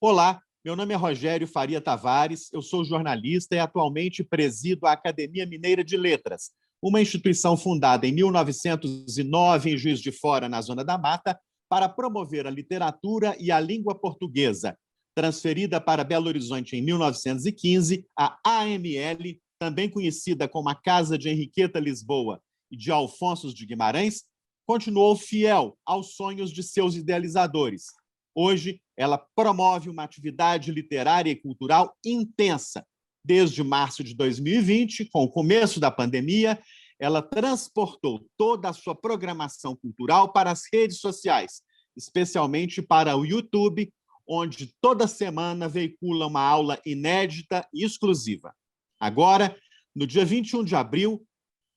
Olá, meu nome é Rogério Faria Tavares, eu sou jornalista e atualmente presido a Academia Mineira de Letras, uma instituição fundada em 1909 em Juiz de Fora, na Zona da Mata, para promover a literatura e a língua portuguesa. Transferida para Belo Horizonte em 1915, a AML, também conhecida como a Casa de Henriqueta Lisboa e de Alfonso de Guimarães, continuou fiel aos sonhos de seus idealizadores. Hoje, ela promove uma atividade literária e cultural intensa. Desde março de 2020, com o começo da pandemia, ela transportou toda a sua programação cultural para as redes sociais, especialmente para o YouTube, onde toda semana veicula uma aula inédita e exclusiva. Agora, no dia 21 de abril,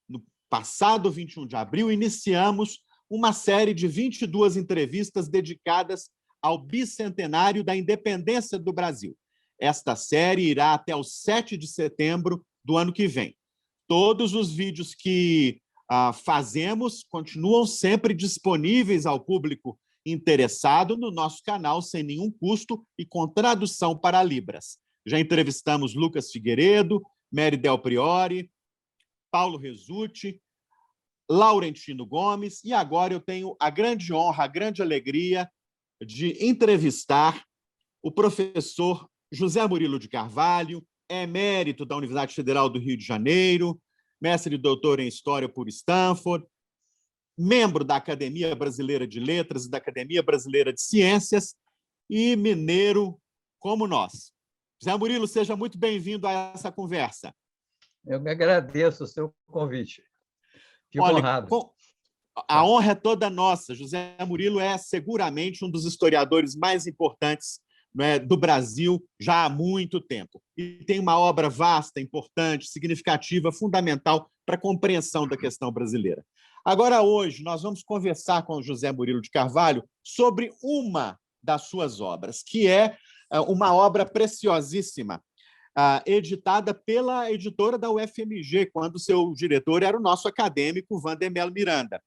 no passado 21 de abril, iniciamos uma série de 22 entrevistas dedicadas ao bicentenário da independência do Brasil. Esta série irá até o 7 de setembro do ano que vem. Todos os vídeos que fazemos continuam sempre disponíveis ao público interessado no nosso canal, sem nenhum custo e com tradução para Libras. Já entrevistamos Lucas Figueiredo, Mary Del Priori, Paulo Resutti, Laurentino Gomes, e agora eu tenho a grande honra, a grande alegria de entrevistar o professor José Murilo de Carvalho, emérito da Universidade Federal do Rio de Janeiro, mestre e doutor em História por Stanford, membro da Academia Brasileira de Letras e da Academia Brasileira de Ciências e mineiro como nós. José Murilo, seja muito bem-vindo a essa conversa. Eu me agradeço o seu convite. Fico Olha, honrado. A honra é toda nossa. José Murilo é seguramente um dos historiadores mais importantes, né, do Brasil já há muito tempo. E tem uma obra vasta, importante, significativa, fundamental para a compreensão da questão brasileira. Agora, hoje, nós vamos conversar com o José Murilo de Carvalho sobre uma das suas obras, que é uma obra preciosíssima, editada pela editora da UFMG, quando seu diretor era o nosso acadêmico Vandermelo Miranda.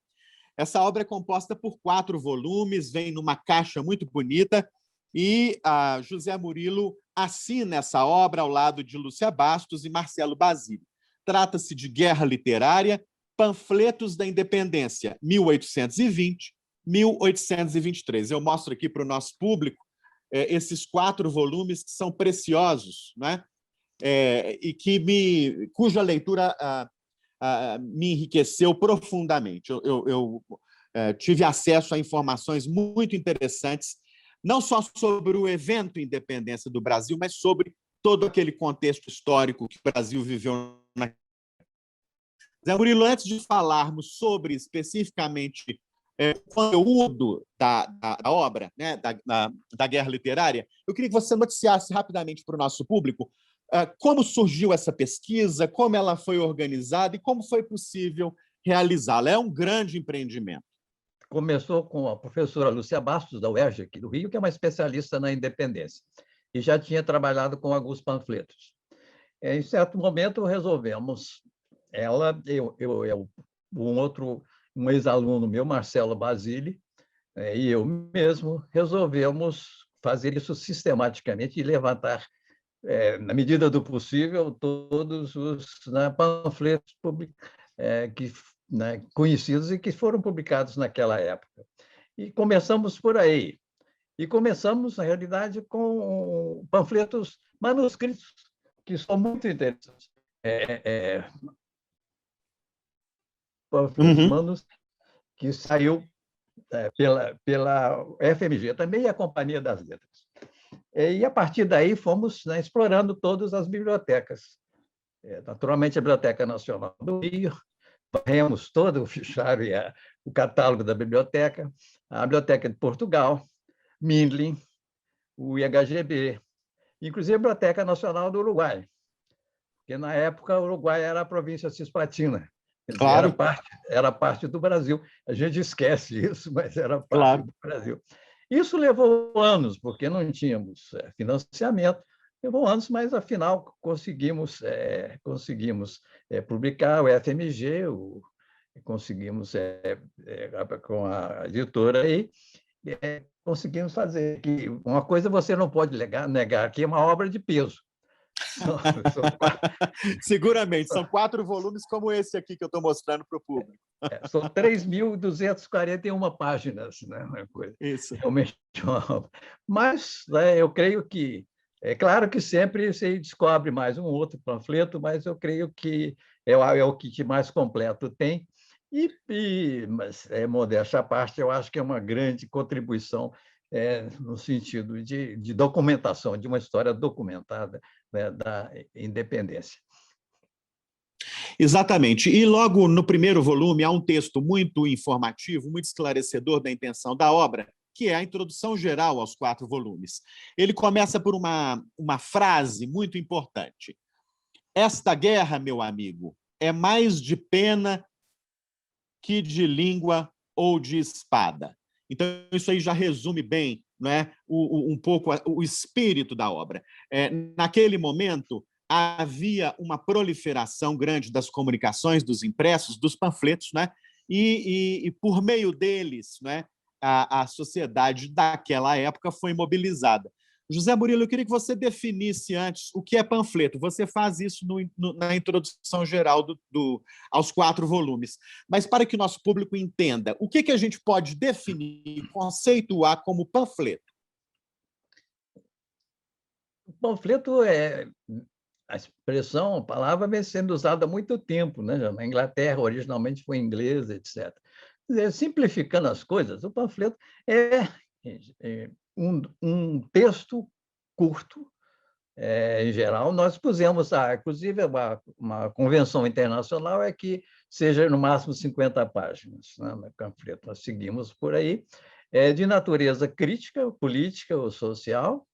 Essa obra é composta por 4 volumes, vem numa caixa muito bonita, e José Murilo assina essa obra ao lado de Lúcia Bastos e Marcelo Basile. Trata-se de Guerra Literária, Panfletos da Independência, 1820-1823. Eu mostro aqui para o nosso público esses 4 volumes que são preciosos, né? E cuja leitura me enriqueceu profundamente. Eu tive acesso a informações muito interessantes, não só sobre o evento Independência do Brasil, mas sobre todo aquele contexto histórico que o Brasil viveu. Zé Murilo, antes de falarmos sobre especificamente o conteúdo da obra, né, da Guerra Literária, eu queria que você noticiasse rapidamente para o nosso público como surgiu essa pesquisa, como ela foi organizada e como foi possível realizá-la. É um grande empreendimento. Começou com a professora Lúcia Bastos, da UERJ, aqui do Rio, que é uma especialista na independência, e já tinha trabalhado com alguns panfletos. Em certo momento, resolvemos, um ex-aluno meu, Marcelo Basile, e eu mesmo, resolvemos fazer isso sistematicamente e levantar, na medida do possível, todos os panfletos conhecidos e que foram publicados naquela época. E começamos por aí. E começamos, na realidade, com panfletos manuscritos, que são muito interessantes. Panfletos manuscritos, que saiu pela FMG, também a Companhia das Letras. E, a partir daí, fomos explorando todas as bibliotecas. Naturalmente, a Biblioteca Nacional do Rio, varremos todo o fichário e o catálogo da biblioteca, a Biblioteca de Portugal, Mindlin, o IHGB, inclusive a Biblioteca Nacional do Uruguai, porque, na época, o Uruguai era a província cisplatina. Claro. Era parte do Brasil. A gente esquece isso, mas era parte do Brasil. Isso levou anos, porque não tínhamos financiamento. Levou anos, mas, afinal, conseguimos publicar o FMG, conseguimos com a editora aí, conseguimos fazer. Que uma coisa você não pode negar, que é uma obra de peso. São, são, Seguramente, são 4 volumes como esse aqui que eu estou mostrando para o público. são 3.241 páginas, né? Uma coisa, Isso. realmente uma obra. Mas, né, eu creio que, é claro que sempre se descobre mais um outro panfleto, mas eu creio que é o kit mais completo tem. Mas, modéstia à parte, eu acho que é uma grande contribuição no sentido de documentação, de uma história documentada, né, da independência. Exatamente. E logo no primeiro volume há um texto muito informativo, muito esclarecedor da intenção da obra, que é a introdução geral aos 4 volumes. Ele começa por uma frase muito importante. Esta guerra, meu amigo, é mais de pena que de língua ou de espada. Então, isso aí já resume bem, né, um pouco o espírito da obra. Naquele momento, havia uma proliferação grande das comunicações, dos impressos, dos panfletos, né, e por meio deles, né, a sociedade daquela época foi mobilizada. José Murilo, eu queria que você definisse antes o que é panfleto. Você faz isso na introdução geral aos 4 volumes. Mas para que o nosso público entenda, o que a gente pode definir, conceituar como panfleto? O panfleto é a expressão, a palavra vem sendo usada há muito tempo, né? Na Inglaterra, originalmente foi inglesa, etc. Quer dizer, simplificando as coisas, o panfleto é um texto curto, em geral. Nós pusemos, inclusive, uma convenção internacional é que seja no máximo 50 páginas, né, no panfleto. Nós seguimos por aí, de natureza crítica, política ou social,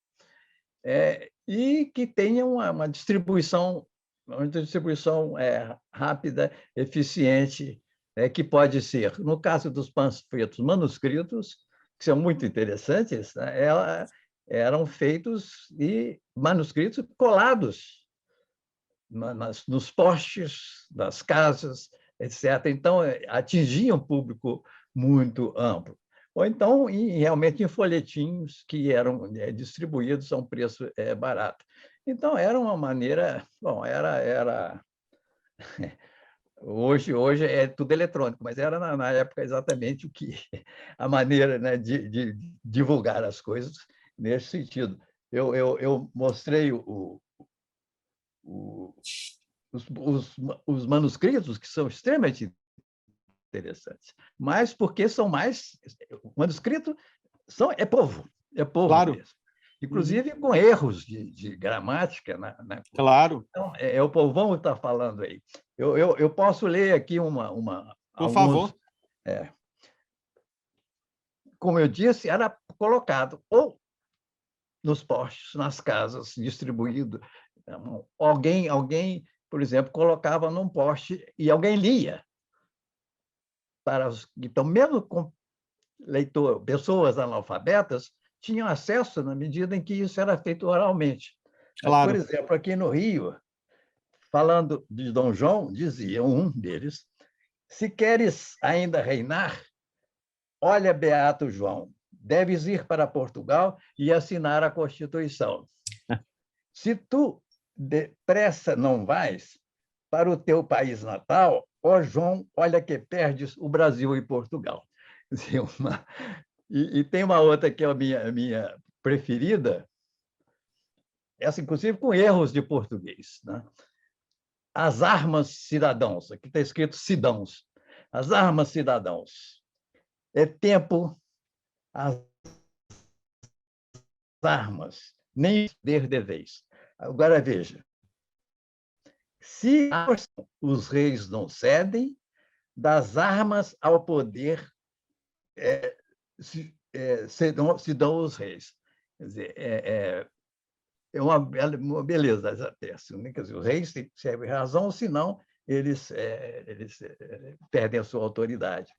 e que tenha uma distribuição rápida, eficiente, que pode ser, no caso dos panfletos manuscritos, que são muito interessantes, né, eram feitos e manuscritos colados nos postes das casas, etc. Então, atingia um público muito amplo. Ou então, realmente, em folhetinhos que eram distribuídos a um preço barato. Então, era uma maneira... Bom, hoje é tudo eletrônico, mas era, na época, exatamente a maneira, né, de divulgar as coisas nesse sentido. Eu mostrei os manuscritos, que são extremamente interessantes, mas porque são mais... O manuscrito é povo Claro. mesmo. Inclusive com erros de gramática. Claro. Então, o povão está falando aí. Eu posso ler aqui Por alguns... favor. Como eu disse, era colocado ou nos postes, nas casas, distribuído. Alguém, por exemplo, colocava num poste e alguém lia. Então, mesmo com pessoas analfabetas, tinham acesso na medida em que isso era feito oralmente. Mas, por Claro. exemplo, aqui no Rio, falando de Dom João, dizia um deles: se queres ainda reinar, olha, Beato João, deves ir para Portugal e assinar a Constituição. Se tu depressa não vais para o teu país natal, ó João, olha que perdes o Brasil e Portugal. E tem uma outra que é a minha preferida, essa, inclusive, com erros de português, né? As armas, cidadãos. Aqui está escrito cidadãos. As armas, cidadãos. É tempo as armas, nem poder deveis. Agora, veja. Se os reis não cedem, das armas ao poder se dão os reis. Quer dizer, é uma beleza essa peça. Né? Quer dizer, os reis têm razão, senão eles perdem a sua autoridade.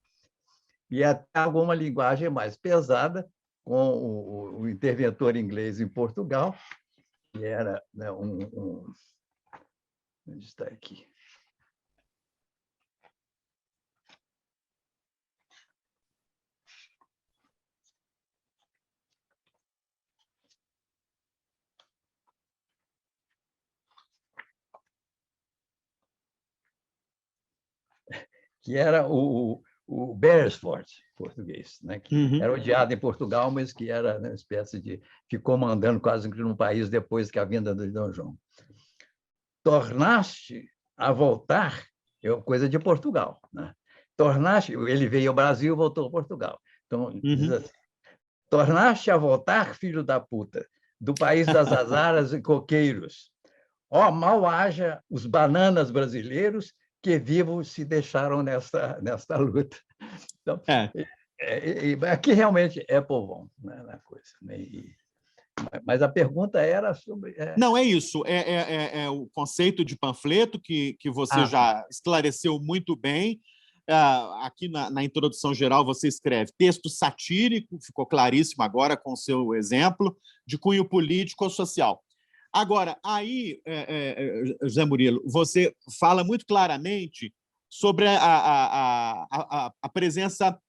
E até alguma linguagem mais pesada, com o interventor inglês em Portugal, que era, né, onde está aqui? que era o Beresford, português, né? Que era odiado em Portugal, mas que era uma espécie de... ficou mandando quase que num país depois que a vinda do Dom João. Tornaste a voltar é coisa de Portugal, né? Tornaste, ele veio ao Brasil e voltou a Portugal. Então, diz assim, tornaste a voltar, filho da puta, do país das azaras e coqueiros. Ó, mal haja os bananas brasileiros que vivos se deixaram nesta luta. Então, aqui realmente é povão, né, na coisa. Né? Mas a pergunta era sobre... Não, é isso. É o conceito de panfleto que você já esclareceu muito bem. Aqui na introdução geral você escreve texto satírico, ficou claríssimo agora com o seu exemplo, de cunho político ou social. Agora, aí, José Murilo, você fala muito claramente sobre a presença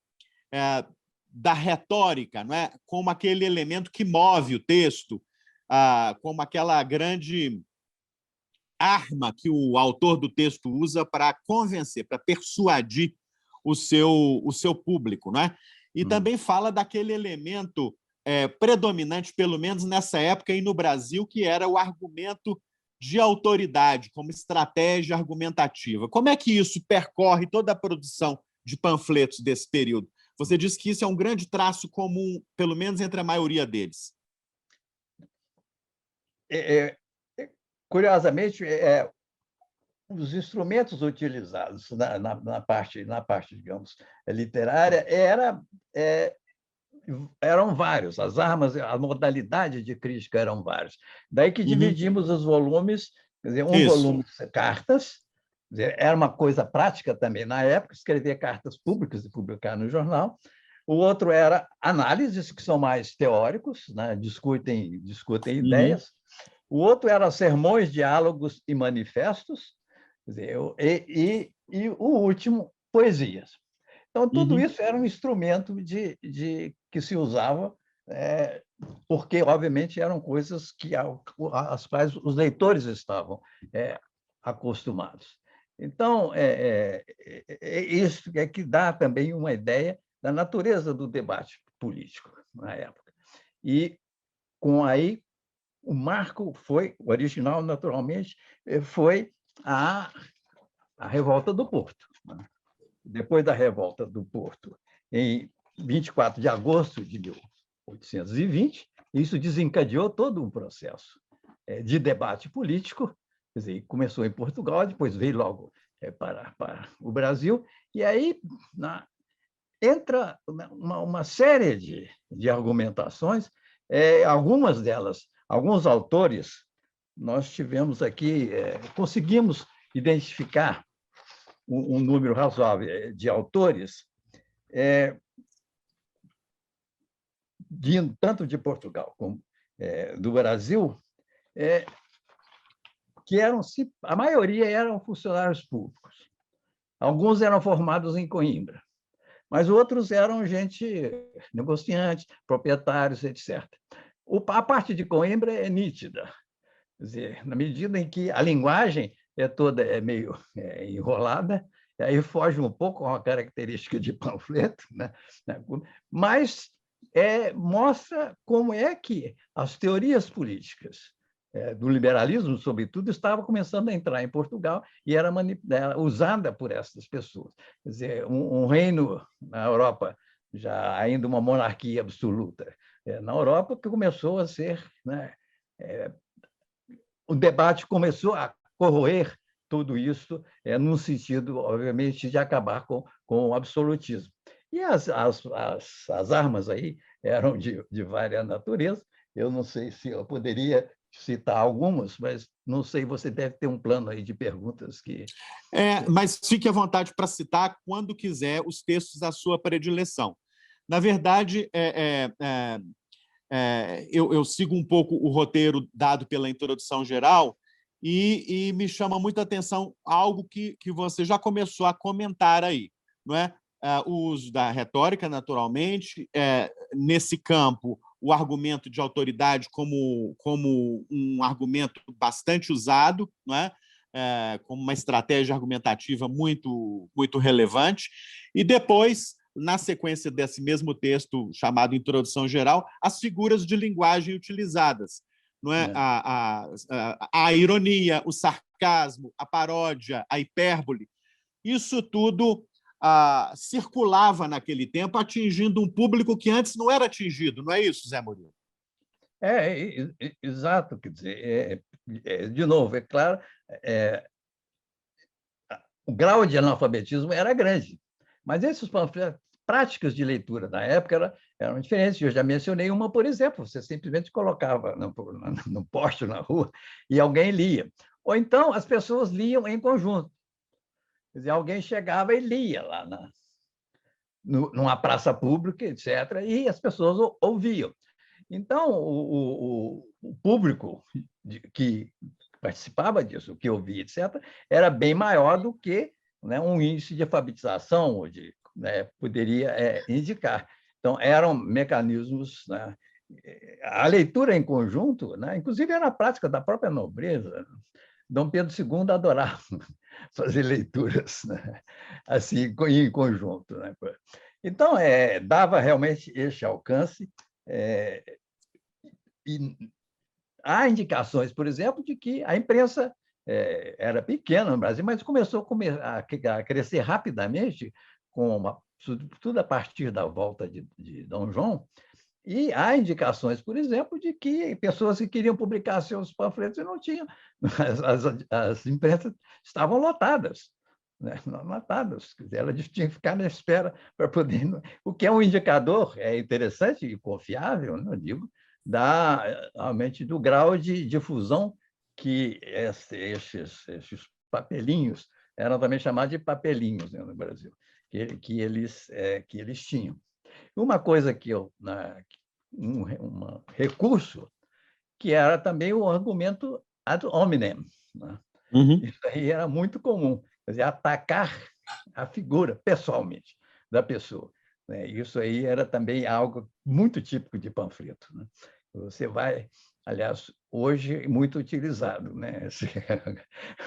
da retórica, não é? Como aquele elemento que move o texto, como aquela grande arma que o autor do texto usa para convencer, para persuadir o seu público, não é? E também fala daquele elemento predominante, pelo menos nessa época e no Brasil, que era o argumento de autoridade como estratégia argumentativa. Como é que isso percorre toda a produção de panfletos desse período? Você diz que isso é um grande traço comum, pelo menos entre a maioria deles. Curiosamente, os instrumentos utilizados na parte, digamos, literária eram vários, as armas, a modalidade de crítica eram várias. Daí que dividimos os volumes, quer dizer, volume cartas, quer dizer, era uma coisa prática também na época, escrever cartas públicas e publicar no jornal. O outro era análises, que são mais teóricos, né? discutem ideias. O outro era sermões, diálogos e manifestos, quer dizer, e o último, poesias. Então, tudo isso era um instrumento que se usava, porque, obviamente, eram coisas às quais os leitores estavam acostumados. Então, isso é que dá também uma ideia da natureza do debate político na época. E, o marco foi, o original, naturalmente, foi a Revolta do Porto. Depois da Revolta do Porto, em 24 de agosto de 1820, isso desencadeou todo um processo de debate político, quer dizer, começou em Portugal, depois veio logo para o Brasil, e aí entra uma série de argumentações, algumas delas, alguns autores, nós tivemos aqui, conseguimos identificar um número razoável de autores, tanto de Portugal como do Brasil, que a maioria eram funcionários públicos. Alguns eram formados em Coimbra, mas outros eram gente, negociantes, proprietários, etc. A parte de Coimbra é nítida, quer dizer, na medida em que a linguagem toda meio enrolada, aí foge um pouco a uma característica de panfleto, né? Mas mostra como é que as teorias políticas do liberalismo, sobretudo, estavam começando a entrar em Portugal e era usada por essas pessoas. Quer dizer, um reino na Europa, já ainda uma monarquia absoluta, na Europa, que começou a ser... né, o debate começou a corroer tudo isso, num sentido, obviamente, de acabar com o absolutismo. E as armas aí eram de várias naturezas. Eu não sei se eu poderia citar algumas, mas não sei, você deve ter um plano aí de perguntas que... Mas fique à vontade para citar, quando quiser, os textos da sua predileção. Na verdade, eu sigo um pouco o roteiro dado pela introdução geral e me chama muita atenção algo que você já começou a comentar aí, não é? O uso da retórica, naturalmente, nesse campo, o argumento de autoridade como um argumento bastante usado, não é? como uma estratégia argumentativa muito, muito relevante. E depois, na sequência desse mesmo texto chamado Introdução Geral, as figuras de linguagem utilizadas. Não é? A ironia, o sarcasmo, a paródia, a hipérbole. Isso tudo circulava naquele tempo, atingindo um público que antes não era atingido, não é isso, Zé Murilo? Exato. Quer dizer, de novo, é claro, o grau de analfabetismo era grande, mas esses panfletos, práticas de leitura na época eram diferentes. Eu já mencionei uma, por exemplo, você simplesmente colocava no poste, na rua, e alguém lia. Ou então as pessoas liam em conjunto. Quer dizer, alguém chegava e lia lá numa praça pública, etc., e as pessoas ouviam. Então, o público que participava disso, que ouvia, etc., era bem maior do que, né, um índice de alfabetização, ou poderia indicar. Então, eram mecanismos, né? A leitura em conjunto, né, inclusive era a prática da própria nobreza. Dom Pedro II adorava fazer leituras, né, assim, em conjunto, né? Então, dava realmente este alcance. E há indicações, por exemplo, de que a imprensa era pequena no Brasil, mas começou a crescer rapidamente, sobretudo a partir da volta de Dom João. E há indicações, por exemplo, de que pessoas que queriam publicar seus panfletos e não tinham. As imprensas estavam lotadas, né? Lotadas. Ela tinha que ficar na espera para poder. O que é um indicador interessante e confiável, não digo, realmente do grau de difusão que esses papelinhos eram também chamados de papelinhos, né, no Brasil, que eles tinham. Uma coisa um recurso que era também o argumento ad hominem, né? Uhum. Isso aí era muito comum, quer dizer, atacar a figura pessoalmente da pessoa, né? Isso aí era também algo muito típico de panfleto, né? Você vai, aliás, hoje muito utilizado, né? Esse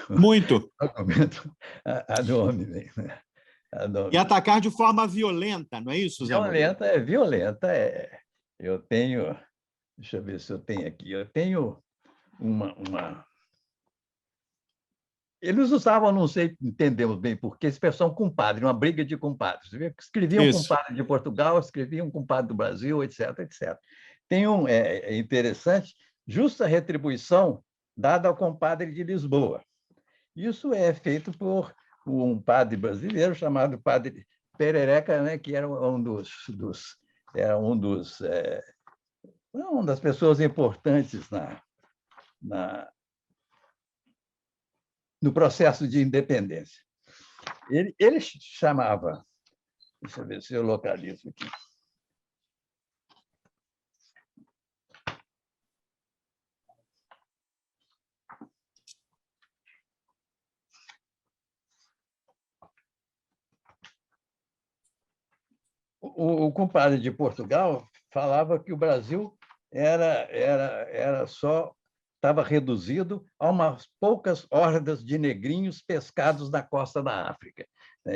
Muito. argumento ad hominem, né? E atacar de forma violenta, não é isso, Zé Murilo? Violenta. Eu tenho, deixa eu ver se eu tenho aqui, eu tenho uma... Eles usavam, não sei, entendemos bem porque, expressão compadre, uma briga de compadres. Escreviam com Isso. compadre de Portugal, escreviam com compadre do Brasil, etc., etc. Tem interessante, justa retribuição dada ao compadre de Lisboa. Isso é feito por um padre brasileiro chamado Padre Perereca, né, que era uma das pessoas importantes no processo de independência. Ele chamava, deixa eu ver se eu localizo aqui. O compadre de Portugal falava que o Brasil estava reduzido a umas poucas hordas de negrinhos pescados na costa da África.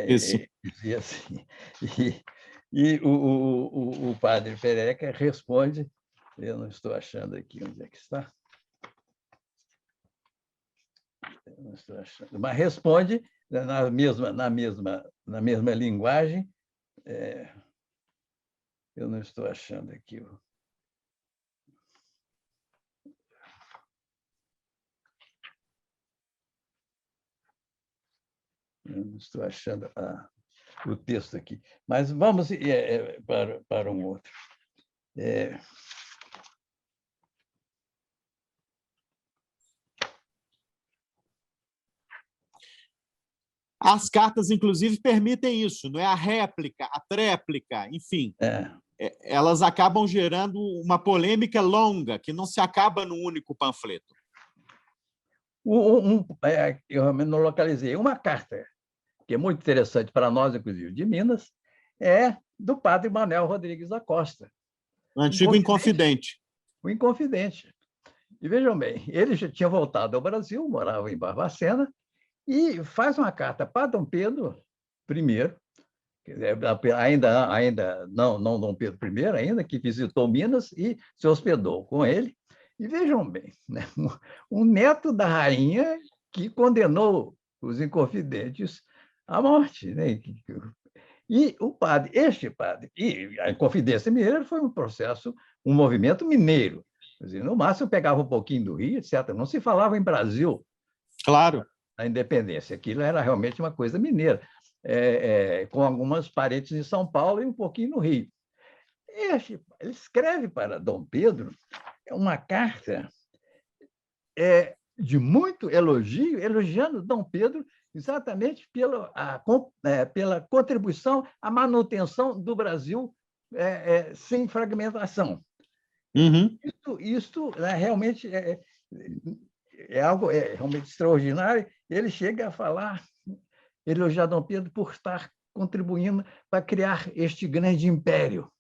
Isso. Dizia assim. E o padre Pereca responde, eu não estou achando aqui onde é que está. Eu não estou achando, mas responde na mesma linguagem. Eu não estou achando aqui. Eu não estou achando o texto aqui. Mas vamos para um outro. As cartas, inclusive, permitem isso, não é? A réplica, a tréplica, enfim. Elas acabam gerando uma polêmica longa, que não se acaba num único panfleto. Eu não localizei. Uma carta, que é muito interessante para nós, inclusive, de Minas, é do padre Manuel Rodrigues da Costa. O antigo Inconfidente. O Inconfidente. E vejam bem, ele já tinha voltado ao Brasil, morava em Barbacena, e faz uma carta para Dom Pedro I, ainda não Dom Pedro I, ainda que visitou Minas e se hospedou com ele. E vejam bem, né? Um neto da rainha que condenou os Inconfidentes à morte, né? E este padre, e a Inconfidência Mineira foi um processo, um movimento mineiro. Quer dizer, no máximo pegava um pouquinho do Rio, etc. Não se falava em Brasil, Claro. a independência. Aquilo era realmente uma coisa mineira, com algumas parentes em São Paulo e um pouquinho no Rio. Ele escreve para Dom Pedro uma carta de muito elogio, elogiando Dom Pedro exatamente pela contribuição à manutenção do Brasil sem fragmentação. Uhum. Isso realmente é algo realmente extraordinário. Ele chega a falar, elogiar Dom Pedro por estar contribuindo para criar este grande império,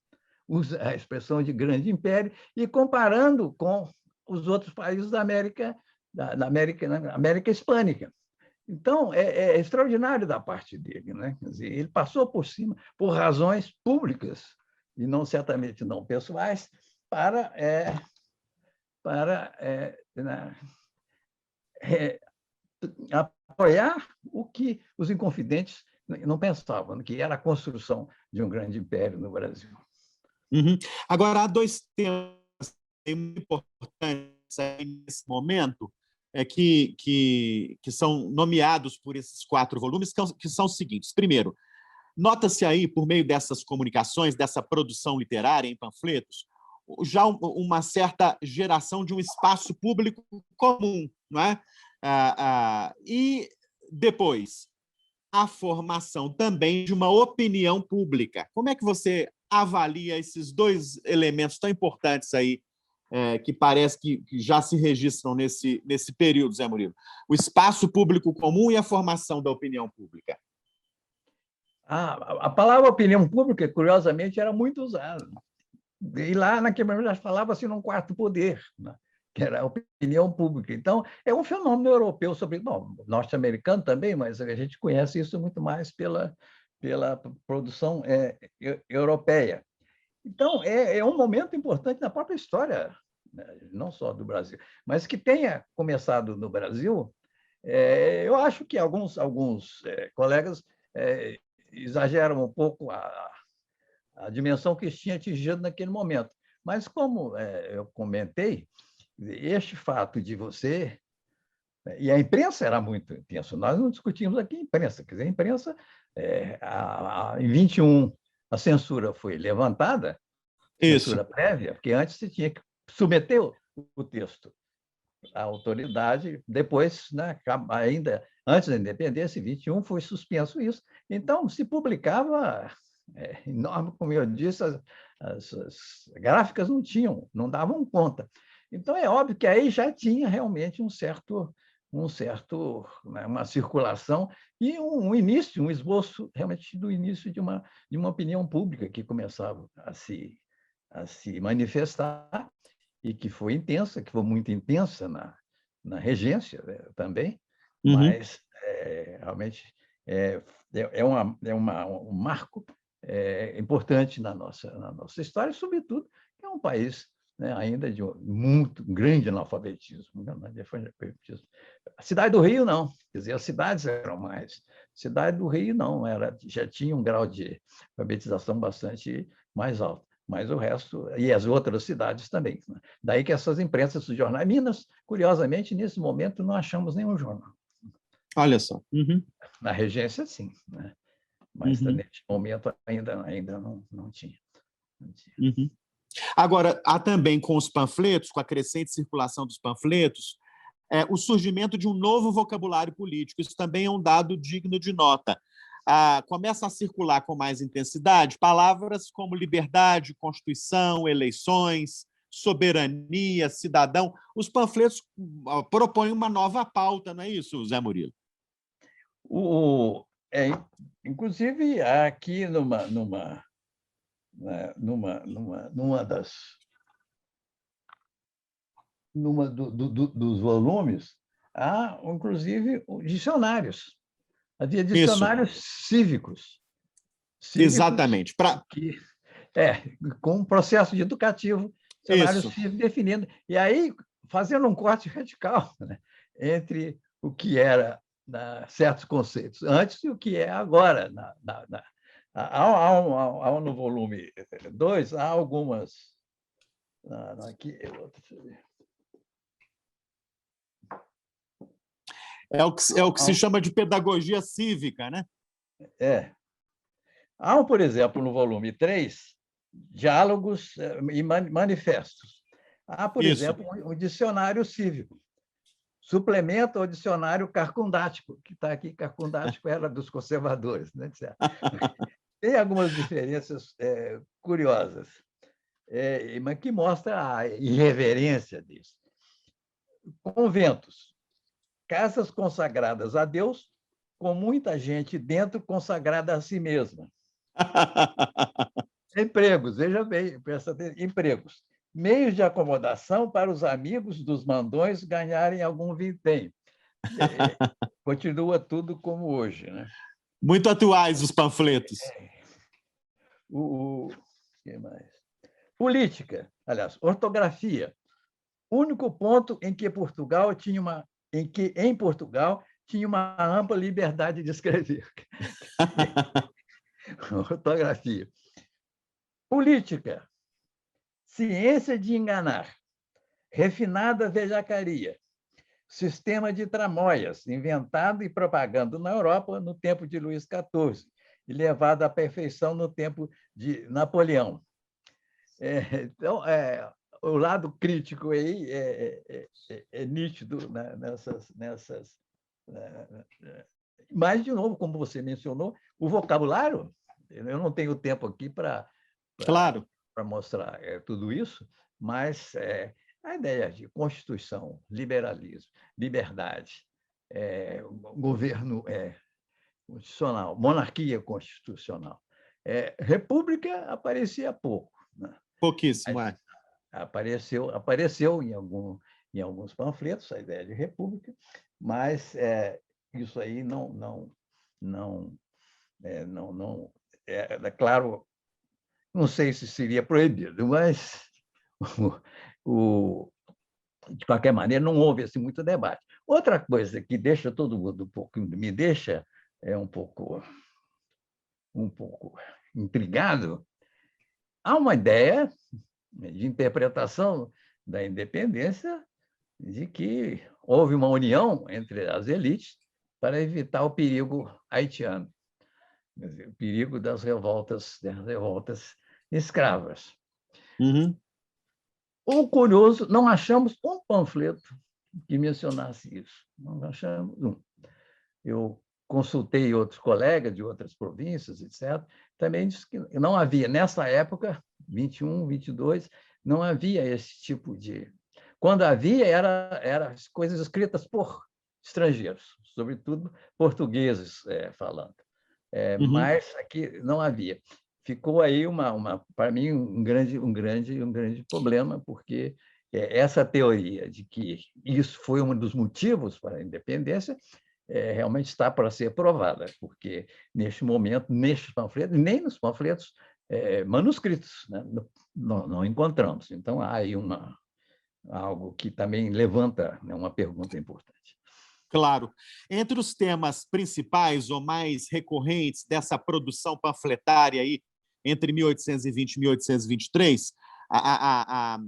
usa a expressão de grande império, e comparando com os outros países da América Hispânica. Então, é extraordinário da parte dele, né? Quer dizer, ele passou por cima, por razões públicas, e não certamente não pessoais, para apoiar o que os Inconfidentes não pensavam, que era a construção de um grande império no Brasil. Uhum. Agora, há dois temas muito importantes nesse momento que são nomeados por esses 4 volumes, que são os seguintes. Primeiro, nota-se aí, por meio dessas comunicações, dessa produção literária em panfletos, já uma certa geração de um espaço público comum, não é? E depois, a formação também de uma opinião pública. Como é que você avalia esses 2 elementos tão importantes aí, que parece que já se registram nesse período, Zé Murilo? O espaço público comum e a formação da opinião pública. A palavra opinião pública, curiosamente, era muito usada. E lá, naquele momento, já falava-se num quarto poder, né? Que era a opinião pública. Então, é um fenômeno europeu, norte-americano também, mas a gente conhece isso muito mais pela produção europeia. Então, é um momento importante na própria história, né? Não só do Brasil, mas que tenha começado no Brasil. Eu acho que alguns colegas exageram um pouco a dimensão que isso tinha atingido naquele momento. Mas, como eu comentei, este fato de você... E a imprensa era muito intensa. Nós não discutimos aqui a imprensa. Quer dizer, a imprensa, em 21, a censura foi levantada, censura prévia, porque antes você tinha que submeter o texto à autoridade, depois, né, ainda antes da independência, em 21, foi suspenso isso. Então, se publicava enorme, como eu disse, as gráficas não davam conta. Então, é óbvio que aí já tinha realmente uma circulação e um início, um esboço realmente do início de uma opinião pública que começava a se manifestar e que foi intensa, que foi muito intensa na regência, né, também, mas realmente um marco importante na nossa história, sobretudo, que é um país, né, ainda de muito grande analfabetismo. A cidade do Rio, não. Quer dizer, as cidades eram mais. A cidade do Rio, não. Já tinha um grau de alfabetização bastante mais alto. Mas o resto, e as outras cidades também. Daí que essas imprensas dos jornais. Minas, curiosamente, nesse momento, não achamos nenhum jornal. Olha só. Uhum. Na regência, sim, né? Mas nesse momento ainda não tinha. Uhum. Agora, há também com os panfletos, com a crescente circulação dos panfletos, o surgimento de um novo vocabulário político. Isso também é um dado digno de nota. Começa a circular com mais intensidade palavras como liberdade, Constituição, eleições, soberania, cidadão. Os panfletos propõem uma nova pauta, não é isso, Zé Murilo? Inclusive, aqui numa dos volumes, há, inclusive, dicionários. Havia Isso, dicionários cívicos. exatamente. Que, com um processo de educativo, dicionário Isso. cívico definindo. E aí, fazendo um corte radical, né, entre o que era certos conceitos antes e o que é agora. No volume 2, há algumas. Aqui, É o que se chama de pedagogia cívica, né? Há, por exemplo, no volume 3, diálogos e manifestos. Há, por Isso. exemplo, um dicionário cívico, suplemento ao dicionário carcundático, que está aqui, carcundático era dos conservadores, né? Tem algumas diferenças curiosas, mas que mostra a irreverência disso. Conventos, casas consagradas a Deus, com muita gente dentro consagrada a si mesma. Empregos, veja bem, empregos. Meios de acomodação para os amigos dos mandões ganharem algum vintém. Continua tudo como hoje, né? Muito atuais os panfletos. O que mais? Política, aliás, ortografia. Único ponto em que Portugal tinha em Portugal tinha uma ampla liberdade de escrever. Ortografia. Política. Ciência de enganar. Refinada velhacaria. Sistema de tramóias, inventado e propagando na Europa no tempo de Luís XIV e levado à perfeição no tempo de Napoleão. Então, o lado crítico aí é nítido, né, nessas. Mas, de novo, como você mencionou, o vocabulário, eu não tenho tempo aqui para mostrar tudo isso, mas a ideia de Constituição, liberalismo, liberdade, governo constitucional, monarquia constitucional. República aparecia pouco. Né? Pouquíssimo, Apareceu em alguns panfletos a ideia de república, mas isso aí não claro, não sei se seria proibido, mas de qualquer maneira não houve assim, muito debate. Outra coisa que deixa todo mundo me deixa um pouco intrigado, há uma ideia de interpretação da independência de que houve uma união entre as elites para evitar o perigo haitiano, o perigo das revoltas escravas. Uhum. O curioso, não achamos um panfleto que mencionasse isso. Não achamos um. Eu consultei outros colegas de outras províncias, etc. Também disse que não havia, nessa época, 21, 22, não havia esse tipo de... Quando havia, eram coisas escritas por estrangeiros, sobretudo portugueses falando. Mas aqui não havia. Ficou aí, para mim, um grande problema, porque essa teoria de que isso foi um dos motivos para a independência realmente está para ser provada, porque, neste momento, nestes panfletos, nem nos panfletos manuscritos, né, não encontramos. Então, há aí algo que também levanta, né, uma pergunta importante. Claro. Entre os temas principais ou mais recorrentes dessa produção panfletária aí, entre 1820 e 1823, a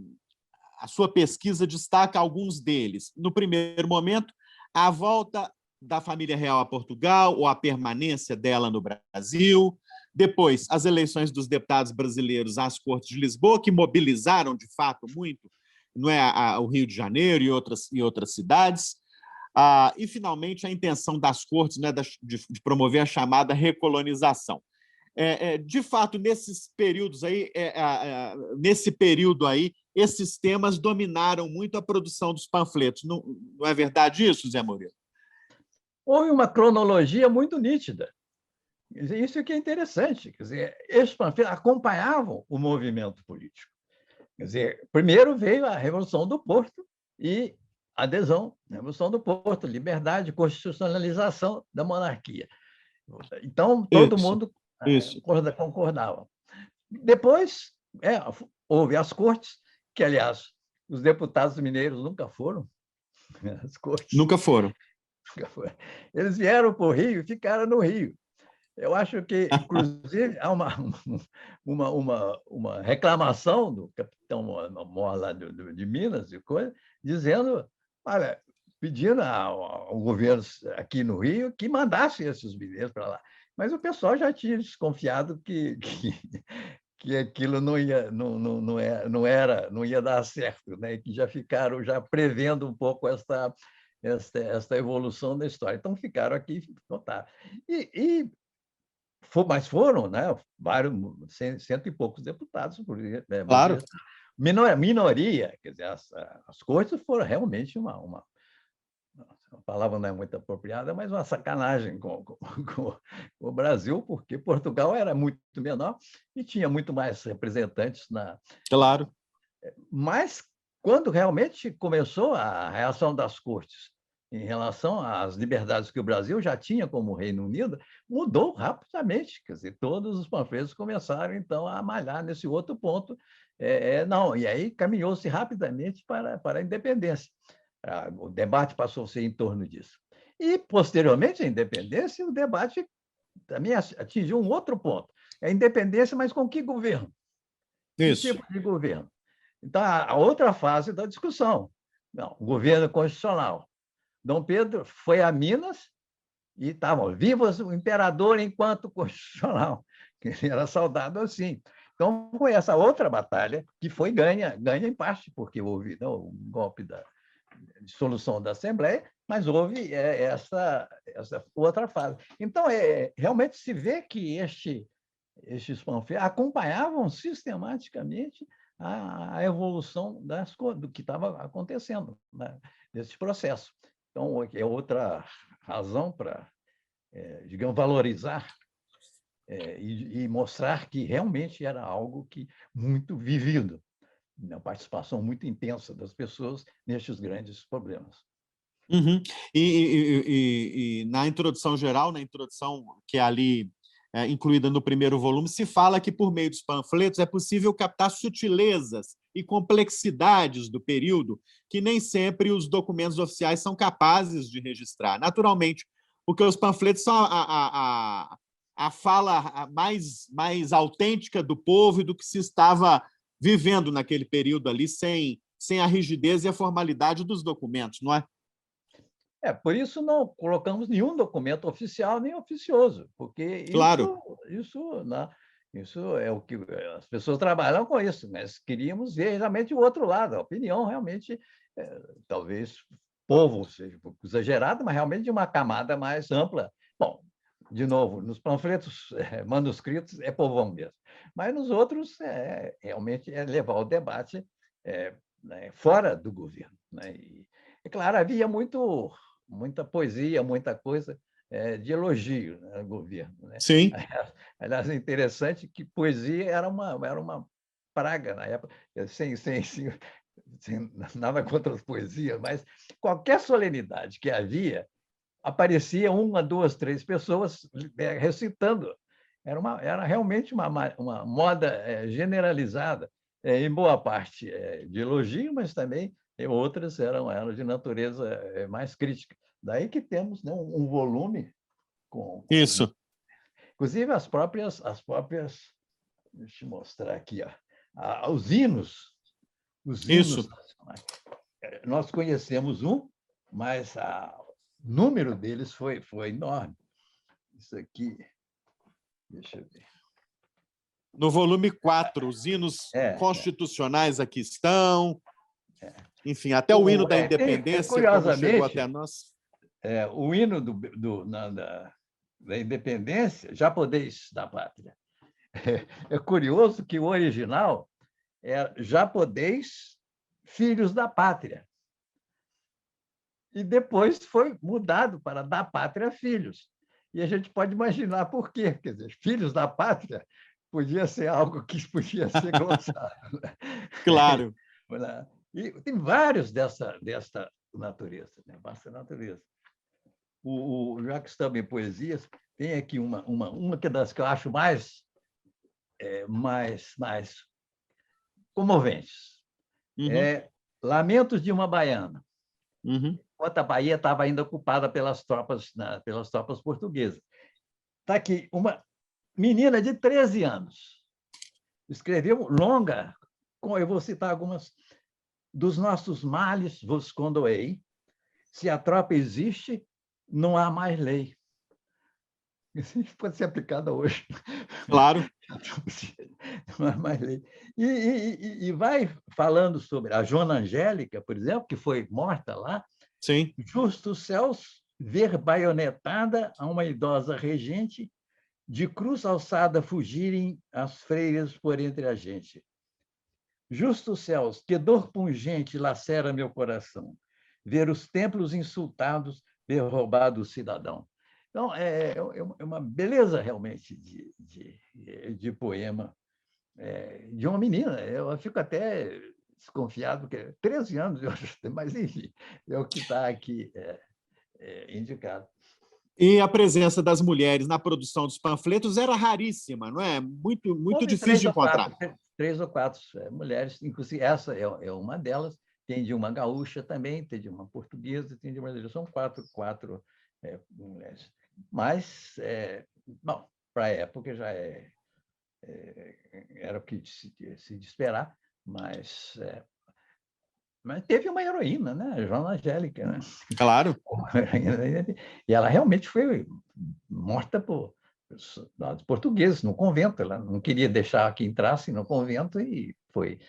sua pesquisa destaca alguns deles. No primeiro momento, a volta da família real a Portugal ou a permanência dela no Brasil. Depois, as eleições dos deputados brasileiros às Cortes de Lisboa, que mobilizaram, de fato, muito, não é, o Rio de Janeiro e outras cidades. E, finalmente, a intenção das Cortes, né, de promover a chamada recolonização. De fato, nesses períodos aí, nesse período aí, esses temas dominaram muito a produção dos panfletos. Não é verdade isso, Zé Murilo? Houve uma cronologia muito nítida. Isso que é interessante. Quer dizer, esses panfletos acompanhavam o movimento político. Quer dizer, primeiro veio a Revolução do Porto, e adesão, Revolução do Porto, liberdade, constitucionalização da monarquia. Então, todo mundo concordava. Depois, houve as cortes, que, aliás, os deputados mineiros nunca foram às cortes. Nunca foram. Eles vieram para o Rio e ficaram no Rio. Eu acho que, inclusive, há uma reclamação do capitão Mor lá de Minas, e coisa, dizendo, olha, pedindo ao governo aqui no Rio que mandasse esses mineiros para lá. Mas o pessoal já tinha desconfiado que aquilo não ia dar certo, né? Que já ficaram prevendo um pouco esta evolução da história. Então, ficaram aqui e contaram. Mas foram, né? Vários, cento e poucos deputados. Claro. Minoria, quer dizer, as cortes foram realmente a palavra não é muito apropriada, mas uma sacanagem com o Brasil, porque Portugal era muito menor e tinha muito mais representantes Claro. Mas, quando realmente começou a reação das cortes em relação às liberdades que o Brasil já tinha como Reino Unido, mudou rapidamente. Quer dizer, todos os panfletos começaram, então, a malhar nesse outro ponto. E aí caminhou-se rapidamente para a independência. O debate passou a ser em torno disso. E, posteriormente à independência, o debate também atingiu um outro ponto. A independência, mas com que governo? Isso. Que tipo de governo? Então, a outra fase da discussão. Não, o governo constitucional. Dom Pedro foi a Minas e estava viva o imperador enquanto constitucional, que ele era saudado assim. Então, foi essa outra batalha que foi ganha em parte, porque houve o golpe da dissolução da Assembleia, mas houve essa outra fase. Então, realmente se vê que estes panfletos acompanhavam sistematicamente a evolução do que estava acontecendo, né, nesse processo. Então, é outra razão para, digamos, valorizar e mostrar que realmente era algo muito vivido, uma participação muito intensa das pessoas nestes grandes problemas. Uhum. E na introdução geral, na introdução que é ali incluída no primeiro volume, se fala que, por meio dos panfletos, é possível captar sutilezas e complexidades do período que nem sempre os documentos oficiais são capazes de registrar. Naturalmente, porque os panfletos são a fala mais autêntica do povo e do que se estava vivendo naquele período ali, sem a rigidez e a formalidade dos documentos, não é? Por isso não colocamos nenhum documento oficial nem oficioso, porque claro. Isso é o que as pessoas trabalham com isso, mas queríamos ver realmente o outro lado, a opinião realmente, talvez povo seja um pouco exagerado, mas realmente de uma camada mais ampla. Bom, de novo, nos panfletos manuscritos é povão mesmo, mas nos outros realmente é levar o debate fora do governo, né? E, é claro, havia muita poesia, muita coisa de elogio, né, ao governo, né? Sim. Aliás, é interessante que poesia era uma praga na época, sem nada contra as poesias, mas qualquer solenidade que havia, aparecia uma, duas, três pessoas recitando. Era realmente uma moda generalizada, em boa parte de elogio, mas também outras eram de natureza mais crítica. Daí que temos, né, um volume com isso. Inclusive as próprias, deixa eu mostrar aqui, os hinos. Isso. Nós conhecemos mas o número deles foi enorme. Isso aqui, deixa eu ver. No volume 4, os hinos constitucionais aqui estão. Enfim, até o hino da independência, curiosamente, como chegou até nós. O hino da independência, já podeis da pátria. É curioso que o original é já podeis, filhos da pátria. E depois foi mudado para da pátria, filhos. E a gente pode imaginar por quê. Quer dizer, filhos da pátria podia ser algo que podia ser glossado. Claro. E tem vários desta natureza, né? Basta natureza. Já que estamos em poesias, tem aqui uma que das que eu acho mais comoventes. Uhum. Lamentos de uma baiana. Uhum. Enquanto a Bahia estava ainda ocupada pelas tropas portuguesas. Está aqui uma menina de 13 anos. Escreveu longa, eu vou citar algumas. Dos nossos males vos condoei. Se a tropa existe, não há mais lei. Isso pode ser aplicado hoje. Claro. Não há mais lei. E vai falando sobre a Joana Angélica, por exemplo, que foi morta lá. Sim. Justos céus, ver baionetada a uma idosa regente, de cruz alçada fugirem as freiras por entre a gente. Justos céus, que dor pungente lacera meu coração, ver os templos insultados, ver roubado o cidadão. Então, é uma beleza realmente de poema de uma menina. Eu fico até desconfiado, porque 13 anos, mas, enfim, é o que está aqui indicado. E a presença das mulheres na produção dos panfletos era raríssima, não é? Muito difícil de encontrar. 3 ou 4 mulheres, inclusive essa é uma delas. Tem de uma gaúcha também, tem de uma portuguesa, tem de uma brasileira. São quatro mulheres. Mas, bom, para a época já era o que se de esperar, mas teve uma heroína, né? A Joana Angélica, né? Claro. E ela realmente foi morta por soldados portugueses no convento. Ela não queria deixar que entrasse no convento e foi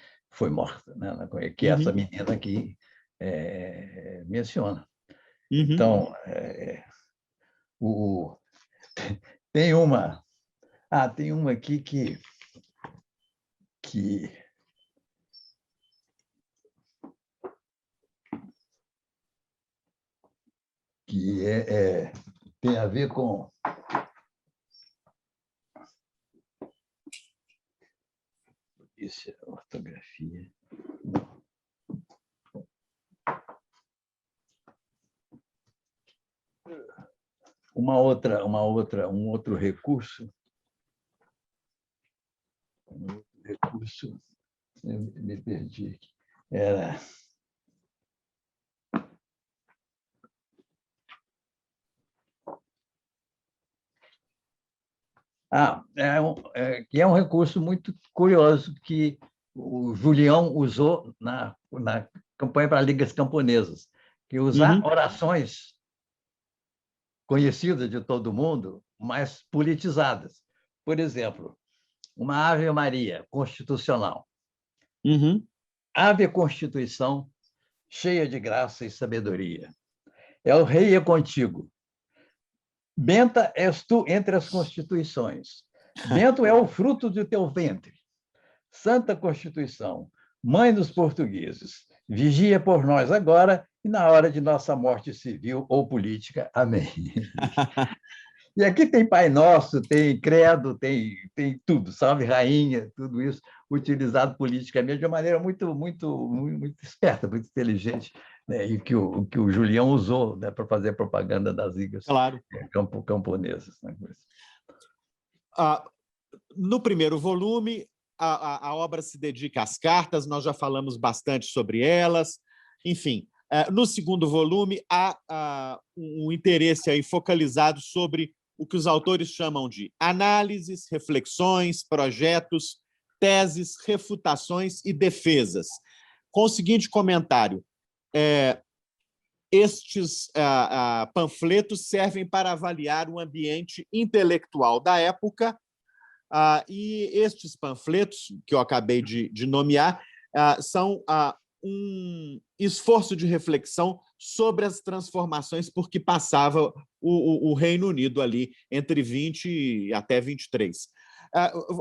morta, né? Que essa menina aqui menciona. Uhum. Então, tem uma aqui que tem a ver com isso, ortografia. Um outro recurso. Eu me perdi aqui. Era que é um recurso muito curioso que o Julião usou na campanha para Ligas Camponesas, que usar orações conhecidas de todo mundo, mas politizadas. Por exemplo, uma Ave Maria constitucional. Ave Constituição, cheia de graça e sabedoria. O rei é contigo. Benta és tu entre as constituições. Bento é o fruto do teu ventre. Santa Constituição, mãe dos portugueses, vigia por nós agora e na hora de nossa morte civil ou política. Amém. E aqui tem Pai Nosso, tem Credo, tem tudo, Salve Rainha, tudo isso utilizado politicamente de uma maneira muito, muito, muito esperta, muito inteligente, né? E que o Julião usou, né, para fazer propaganda das ligas camponesas. Né? No primeiro volume, a obra se dedica às cartas, nós já falamos bastante sobre elas. Enfim, no segundo volume, há um interesse aí focalizado sobre o que os autores chamam de análises, reflexões, projetos, teses, refutações e defesas. Com o seguinte comentário: estes panfletos servem para avaliar o ambiente intelectual da época, e estes panfletos, que eu acabei de nomear, são um esforço de reflexão sobre as transformações por que passava o Reino Unido ali entre 20 até 23.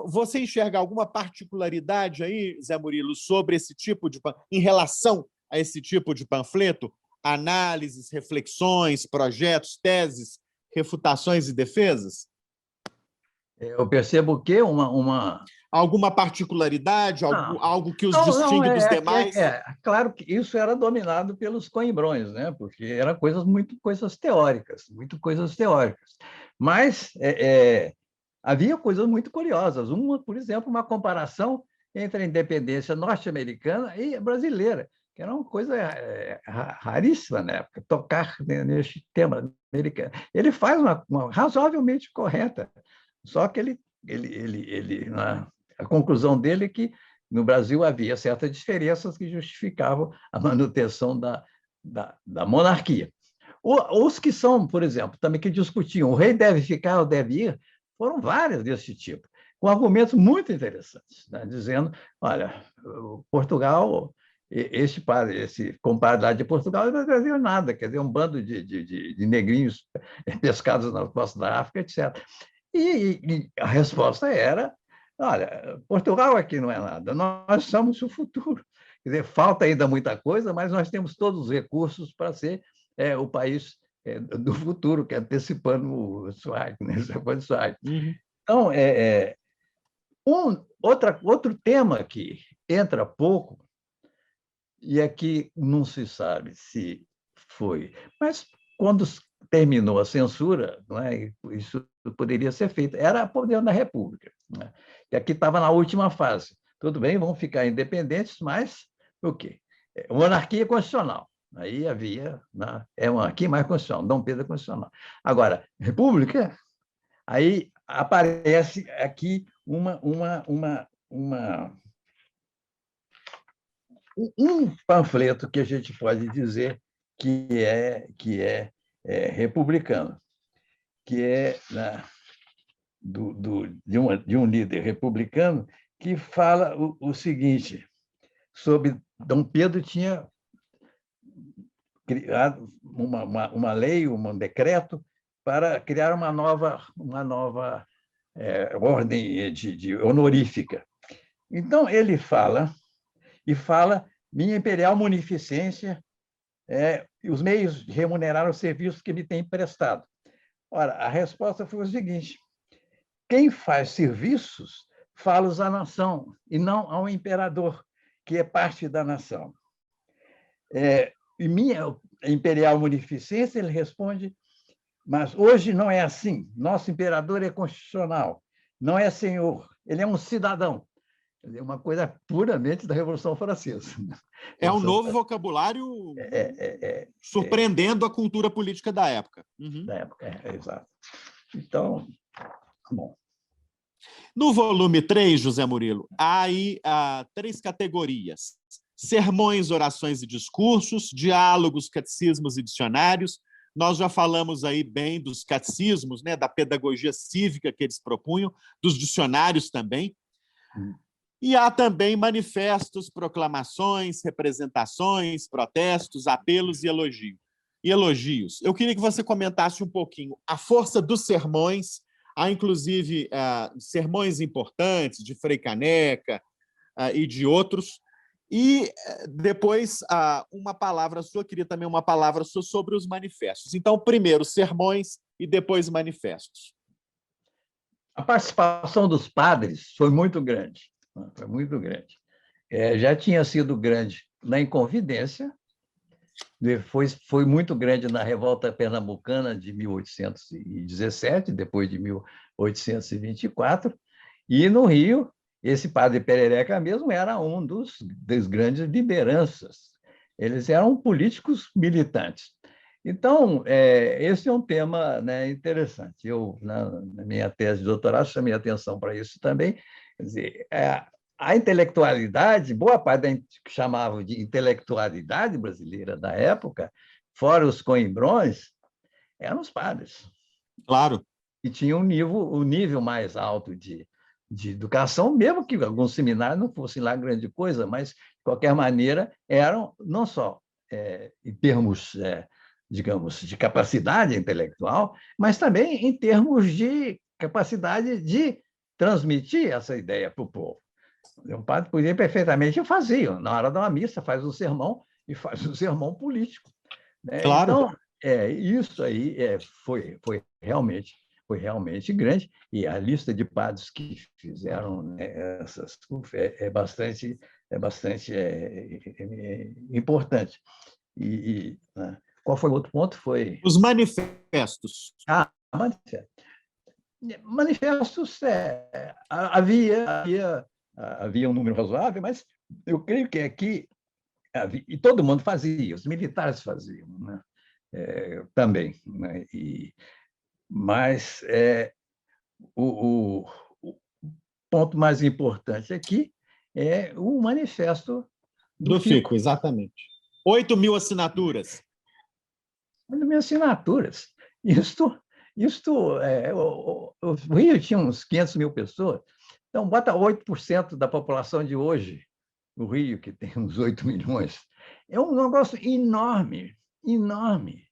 Você enxerga alguma particularidade aí, Zé Murilo, sobre esse tipo de em relação a esse tipo de panfleto? Análises, reflexões, projetos, teses, refutações e defesas? Eu percebo que Alguma particularidade, Não, algo que os não, distingue dos demais? claro que isso era dominado pelos coimbrões, né? Porque eram coisas teóricas, muito coisas teóricas. Mas havia coisas muito curiosas. Uma, por exemplo, uma comparação entre a independência norte-americana e brasileira, que era uma coisa raríssima na época, tocar neste tema americano. Ele faz uma razoavelmente correta, só que a conclusão dele é que no Brasil havia certas diferenças que justificavam a manutenção da monarquia. Os que são, por exemplo, também que discutiam o rei deve ficar ou deve ir, foram várias desse tipo, com argumentos muito interessantes, né? Dizendo, olha, Portugal, esse compadre lá de Portugal não devia nada, quer dizer, um bando de negrinhos pescados na costa da África, etc. E a resposta era, olha, Portugal aqui não é nada, nós somos o futuro. Quer dizer, falta ainda muita coisa, mas nós temos todos os recursos para ser o país do futuro, que é antecipando o Swag, né? Uhum. Então, outro tema que entra pouco, e aqui não se sabe se foi, mas quando terminou a censura, não é? Isso poderia ser feito, era poder da República, né? E aqui estava na última fase. Tudo bem, vão ficar independentes, mas o quê? Monarquia constitucional. Aí havia, né? Monarquia mais constitucional, Dom Pedro é constitucional. Agora, República, aí aparece aqui um panfleto que a gente pode dizer que é republicano, que é, né, de um líder republicano que fala o seguinte, sobre Dom Pedro tinha criado uma lei, um decreto para criar uma nova ordem de honorífica. Então, ele fala minha imperial munificência e os meios de remunerar os serviços que me têm prestado. Ora, a resposta foi o seguinte, quem faz serviços fala à nação e não ao imperador, que é parte da nação. E minha imperial munificência, ele responde, mas hoje não é assim. Nosso imperador é constitucional, não é senhor, ele é um cidadão. É uma coisa puramente da Revolução Francesa. É um novo vocabulário surpreendendo a cultura política da época. Uhum. Da época, exato. Então, bom. No volume 3, José Murilo, há aí 3 categorias. Sermões, orações e discursos, diálogos, catecismos e dicionários. Nós já falamos aí bem dos catecismos, né, da pedagogia cívica que eles propunham, dos dicionários também. E há também manifestos, proclamações, representações, protestos, apelos e elogios. Eu queria que você comentasse um pouquinho a força dos sermões. Há, inclusive, sermões importantes de Frei Caneca e de outros. E depois, uma palavra sua, queria também uma palavra sua sobre os manifestos. Então, primeiro sermões e depois manifestos. A participação dos padres foi muito grande. Foi muito grande. Já tinha sido grande na Inconfidência, foi muito grande na Revolta Pernambucana de 1817, depois de 1824, e no Rio, esse padre Perereca mesmo era um dos grandes lideranças. Eles eram políticos militantes. Então, esse é um tema, né, interessante. Eu, na minha tese de doutorado, chamei atenção para isso também. Quer dizer, a intelectualidade, boa parte da que chamavam de intelectualidade brasileira da época, fora os coimbrões, eram os padres. Claro. E tinham um nível mais alto de educação, mesmo que alguns seminários não fossem lá grande coisa, mas, de qualquer maneira, eram não só em termos, digamos, de capacidade intelectual, mas também em termos de capacidade de transmitir essa ideia para o povo. O padre podia perfeitamente fazer, na hora da missa, faz um sermão e faz um sermão político, né? Claro. Então, isso aí foi realmente foi realmente grande, e a lista de padres que fizeram, né, essas é bastante importante. Né, qual foi o outro ponto? Foi Os manifestos. manifesto. Manifestos, havia um número razoável, mas eu creio que aqui e todo mundo fazia, os militares faziam, né? Também, né? Mas o ponto mais importante aqui é o manifesto do Do Fico. FICO, exatamente. 8.000 assinaturas. 8.000 assinaturas. O Rio tinha uns 500 mil pessoas, então bota 8% da população de hoje, o Rio, que tem uns 8 milhões. É um negócio enorme, enorme.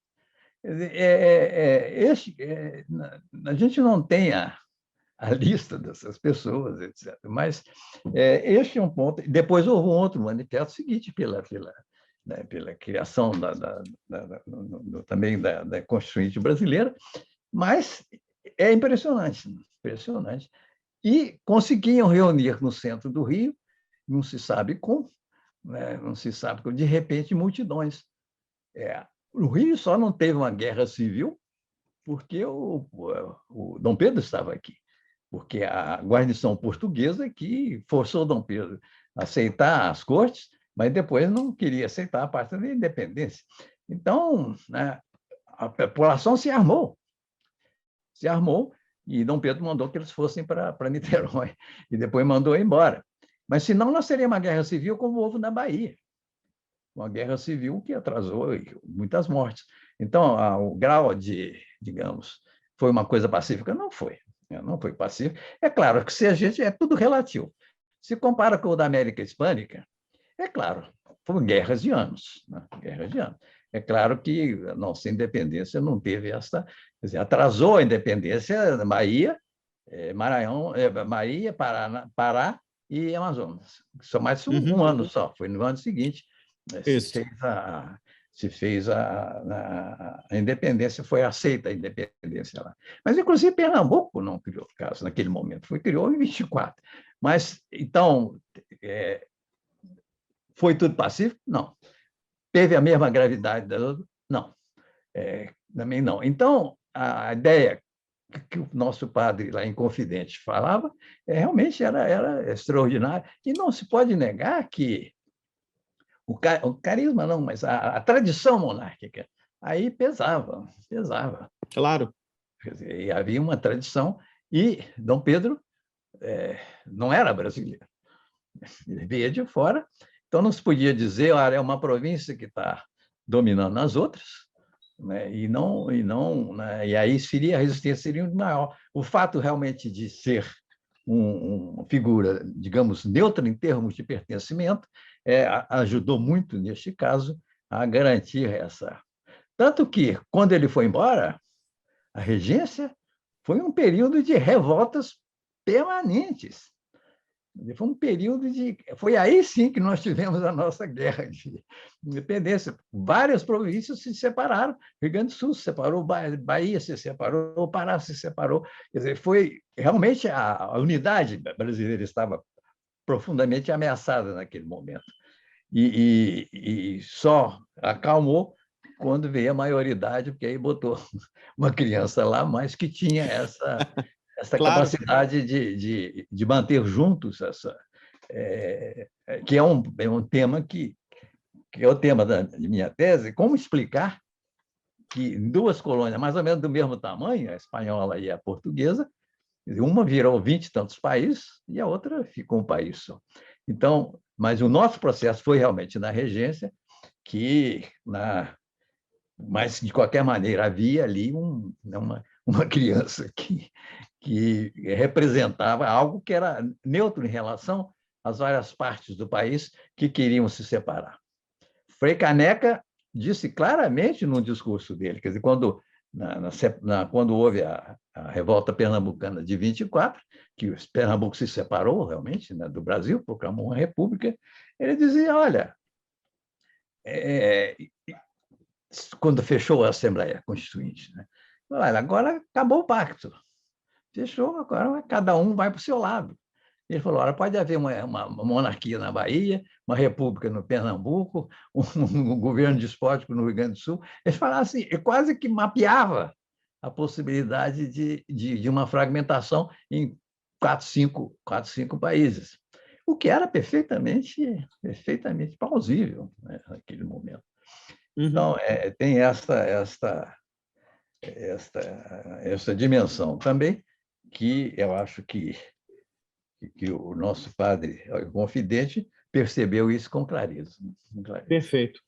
A gente não tem a lista dessas pessoas, etc. Mas este é um ponto. Depois houve um outro manifesto seguinte né, pela criação também da Constituinte brasileira, mas é impressionante, impressionante. E conseguiam reunir no centro do Rio, não se sabe como, né, não se sabe como, de repente, multidões. O Rio só não teve uma guerra civil porque o Dom Pedro estava aqui, porque a guarnição portuguesa que forçou Dom Pedro a aceitar as cortes, mas depois não queria aceitar a parte da independência. Então, né, a população se armou, e Dom Pedro mandou que eles fossem para Niterói, e depois mandou embora. Mas, senão, nós teríamos uma guerra civil como houve na Bahia, uma guerra civil que atrasou muitas mortes. Então, o grau digamos, foi uma coisa pacífica? Não foi. Não foi pacífico. É claro que se a gente é tudo relativo. Se compara com o da América Hispânica, é claro, foram guerras de anos, né? Guerras de anos. É claro que a nossa independência não teve essa, quer dizer, atrasou a independência da Bahia, Maranhão, Bahia, Pará e Amazonas. Só mais um ano só, foi no ano seguinte. Isso. Se fez a independência, foi aceita a independência lá. Mas, inclusive, Pernambuco não criou caso naquele momento, criou em 24. Mas, então, foi tudo pacífico? Não. Teve a mesma gravidade? Não. Também não. Então, a ideia que o nosso padre lá em Confidente falava realmente era extraordinária. E não se pode negar que o carisma não, mas a tradição monárquica aí pesava. Claro. Quer dizer, e havia uma tradição, e Dom Pedro não era brasileiro, ele veio de fora, então não se podia dizer, olha, é uma província que está dominando as outras, né? E aí a resistência seria maior. O fato realmente de ser uma figura, digamos, neutra em termos de pertencimento, ajudou muito, neste caso, a garantir essa. Tanto que, quando ele foi embora, a regência foi um período de revoltas permanentes. Foi um período de. Foi aí sim que nós tivemos a nossa guerra de independência. Várias províncias se separaram. Rio Grande do Sul se separou, Bahia se separou, o Pará se separou. Quer dizer, foi realmente a unidade brasileira estava profundamente ameaçada naquele momento. E só acalmou quando veio a maioridade, porque aí botou uma criança lá, mas que tinha essa Claro. capacidade de manter juntos que é um tema que é o tema da minha tese, como explicar que duas colônias mais ou menos do mesmo tamanho, a espanhola e a portuguesa, uma virou 20 e tantos países e a outra ficou um país só. Então, mas o nosso processo foi realmente na regência, mas, de qualquer maneira, havia ali uma criança que representava algo que era neutro em relação às várias partes do país que queriam se separar. Frei Caneca disse claramente no discurso dele, quer dizer, quando houve a revolta pernambucana de 24, que Pernambuco se separou realmente, né, do Brasil, proclamou uma república, ele dizia, olha, quando fechou a Assembleia Constituinte, né, olha, agora acabou o pacto. Fechou, agora cada um vai para o seu lado. Ele falou, olha, pode haver uma monarquia na Bahia, uma república no Pernambuco, um governo despótico no Rio Grande do Sul. Eles falaram assim, quase que mapeava a possibilidade de uma fragmentação em quatro, cinco países, o que era perfeitamente plausível, né, naquele momento. Então, tem essa dimensão também, que eu acho que o nosso padre o confidente percebeu isso com clareza. Perfeito.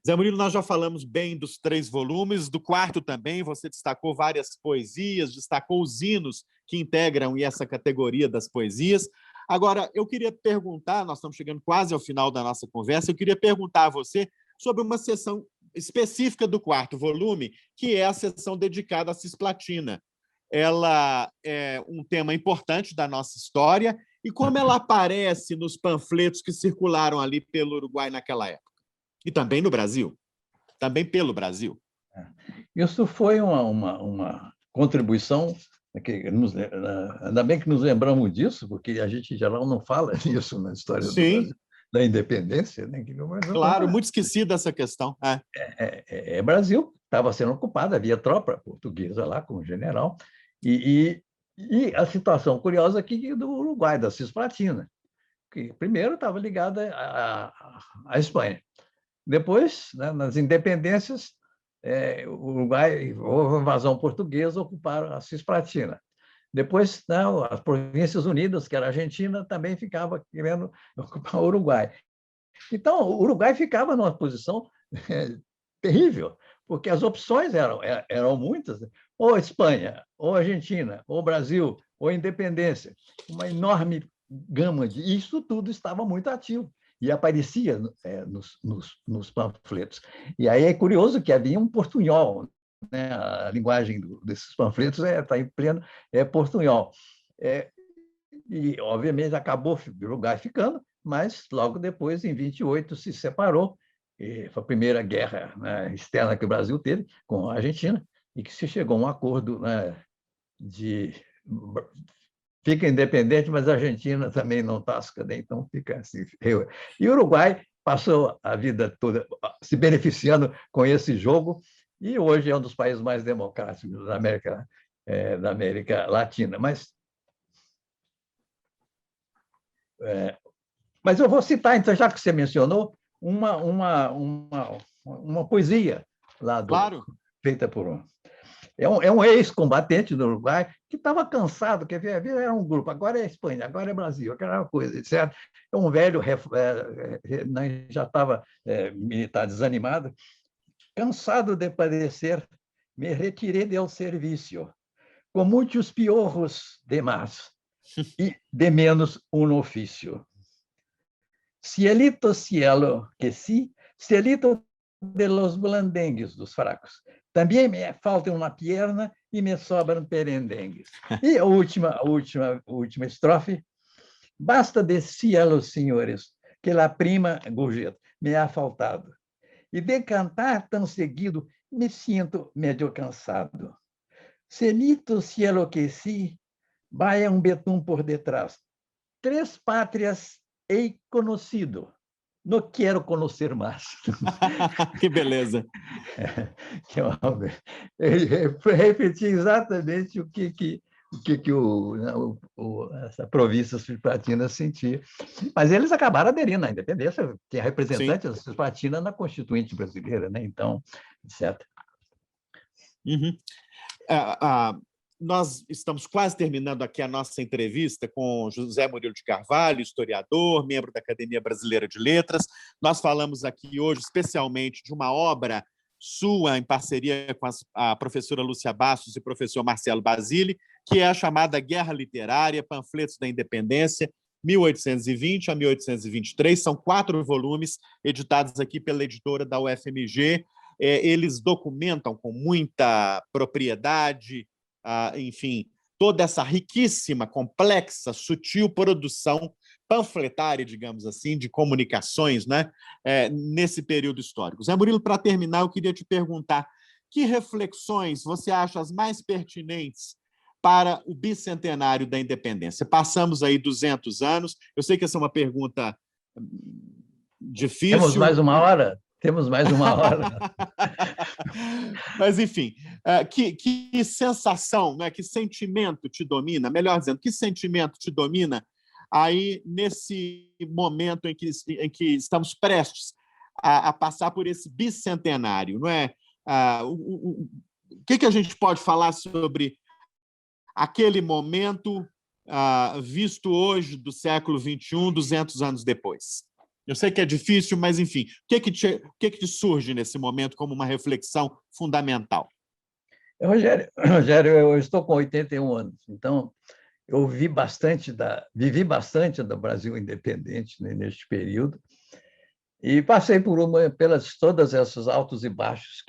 Zé Murilo, nós já falamos bem dos 3 volumes, do 4º também, você destacou várias poesias, destacou os hinos que integram essa categoria das poesias. Agora, eu queria perguntar, nós estamos chegando quase ao final da nossa conversa, eu queria perguntar a você sobre uma seção específica do 4º volume, que é a seção dedicada à Cisplatina. Ela é um tema importante da nossa história, e como ela aparece nos panfletos que circularam ali pelo Uruguai naquela época? E também no Brasil, também pelo Brasil. Isso foi uma contribuição, ainda bem que nos lembramos disso, porque a gente, em geral, não fala nisso na história do Brasil, da independência. Né? Claro, muito esquecida essa questão. Brasil estava sendo ocupado, havia tropa portuguesa lá com o general, e a situação curiosa aqui do Uruguai, da Cisplatina, que primeiro estava ligada à Espanha. Depois, né, nas independências, o Uruguai, houve invasão portuguesa, ocuparam a Cisplatina. Depois, né, as Províncias Unidas, que era a Argentina, também ficava querendo ocupar o Uruguai. Então, o Uruguai ficava numa posição terrível, porque as opções eram muitas, ou Espanha, ou Argentina, ou Brasil, ou independência. Uma enorme gama de... Isso tudo estava muito ativo e aparecia nos panfletos. E aí é curioso que havia um portunhol, né? A linguagem desses panfletos está em pleno portunhol. E, obviamente, acabou o Uruguai ficando, mas logo depois, em 28, se separou. E foi a primeira guerra, né, externa que o Brasil teve com a Argentina, e que se chegou a um acordo, né, de fica independente, mas a Argentina também não tasca, né? Então fica assim. E o Uruguai passou a vida toda se beneficiando com esse jogo, e hoje é um dos países mais democráticos da América Latina. Mas eu vou citar, então, já que você mencionou, uma poesia lá Claro. feita por é um ex-combatente do Uruguai que estava cansado, que era um grupo, agora é Espanha, agora é Brasil, aquela coisa, etc. É um velho, já estava militar desanimado, cansado de padecer, me retirei del serviço, com muitos piorros de mais, e de menos um ofício. Cielito cielo que sí, cielito de los blandengues, dos fracos. Também me falta uma perna e me sobram perendengues. E a última estrofe. Basta de cielo, senhores, que la prima gorjeta me ha faltado. E de cantar tão seguido, me sinto medio cansado. Cielito cielo que sí, vaya um betum por detrás. 3 pátrias hei conhecido. Não quero conhecer mais. Que beleza. Repetir exatamente o que essa província cisplatina sentia. Mas eles acabaram aderindo à independência, tem representante da cisplatina na Constituinte brasileira, né? Então, etc. Nós estamos quase terminando aqui a nossa entrevista com José Murilo de Carvalho, historiador, membro da Academia Brasileira de Letras. Nós falamos aqui hoje especialmente de uma obra sua em parceria com a professora Lúcia Bastos e o professor Marcelo Basile, que é a chamada Guerra Literária, Panfletos da Independência, 1820 a 1823. São 4 volumes editados aqui pela editora da UFMG. Eles documentam com muita propriedade, enfim, toda essa riquíssima, complexa, sutil produção panfletária, digamos assim, de comunicações, né, nesse período histórico. Zé Murilo, para terminar, eu queria te perguntar que reflexões você acha as mais pertinentes para o bicentenário da independência? Passamos aí 200 anos. Eu sei que essa é uma pergunta difícil. Temos mais uma hora? Temos mais uma hora. Mas, enfim, que sensação, né, que sentimento te domina, melhor dizendo, que sentimento te domina aí nesse momento em que estamos prestes a passar por esse bicentenário, não é? O que a gente pode falar sobre aquele momento visto hoje do século XXI, 200 anos depois? Eu sei que é difícil, mas, enfim, o que te surge nesse momento como uma reflexão fundamental? Rogério, eu estou com 81 anos, então eu vivi bastante do Brasil independente, né, neste período, e passei pelas todas esses altos e baixos